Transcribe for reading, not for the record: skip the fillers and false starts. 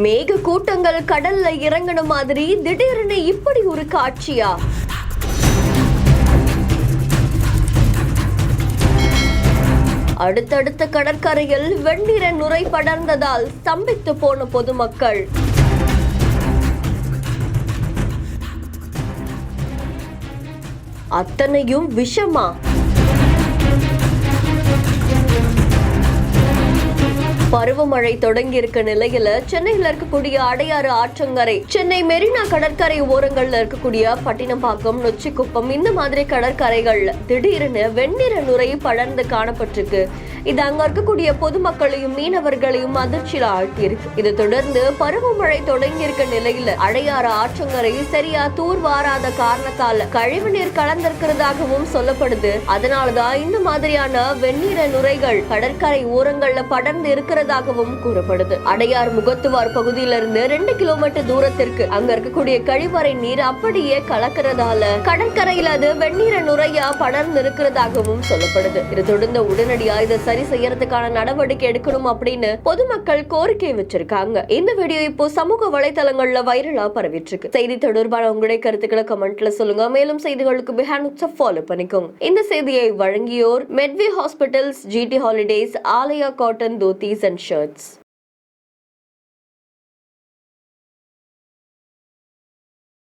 மேக கூட்டங்கள் கடல்ல இறங்கின மாதிரி திடீர்னு இப்படி ஒரு காட்சியா? அடுத்தடுத்த கடற்கரையில் வெண்ணிற நுரை படர்ந்ததால் ஸ்தம்பித்து போன பொதுமக்கள். அத்தனையும் விஷமா? பருவமழை தொடங்கி இருக்க நிலையில சென்னையில இருக்கக்கூடிய அடையாறு ஆற்றங்கரை, சென்னை மெரினா கடற்கரை ஓரங்கள்ல இருக்கக்கூடிய பட்டினப்பாக்கம், நொச்சிக்குப்பம் இந்த மாதிரி கடற்கரைகள்ல திடீர்னு வெண்ணிற நுரை படர்ந்து காணப்பட்டிருக்கு. இது அங்க இருக்கக்கூடிய பொதுமக்களையும் மீனவர்களையும் அதிர்ச்சியில ஆழ்த்தியிருக்கு. இதை தொடர்ந்து பருவமழை தொடங்கி இருக்க நிலையில அடையாறு ஆற்றங்கரை சரியா தூர் வாராத காரணத்தால கழிவுநீர் கலந்திருக்கிறதாகவும் சொல்லப்படுது. அதனாலதான் இந்த மாதிரியான வெண்ணிற நுரைகள் கடற்கரை ஓரங்கள்ல படர்ந்து இருக்கிறதாகவும் கூறப்படுது. அடையார் முகத்துவார் பகுதியிலிருந்து 2 கிலோமீட்டர் தூரத்திற்கு அங்க இருக்கக்கூடிய கழிவறை நீர் அப்படியே கலக்கிறதால கடற்கரையில் அது வெண்ணிற நுரையா படர்ந்து இருக்கிறதாகவும் சொல்லப்படுது. இதை தொடர்ந்து உடனடியா இதை சரி செய்யறதுக்கான நடவடிக்கை எடுக்கணும் அப்படின்னு பொதுமக்கள் கோரிக்கை வச்சிருக்காங்க. இந்த வீடியோ இப்போ சமூக வலைதளங்கள்ல வைரலா பரவிட்டு இருக்கு. செய்தி தொடர்பான உங்களுடைய கருத்துக்களை கமெண்ட்ல சொல்லுங்க. மேலும் செய்திகளுக்கு பிஹேண்ட் ஃபாலோ பண்ணிக்கோங்க. இந்த செய்தியை வழங்கியோர் Medvi hospitals, GT holidays, Alaya cotton dhotis and shirts.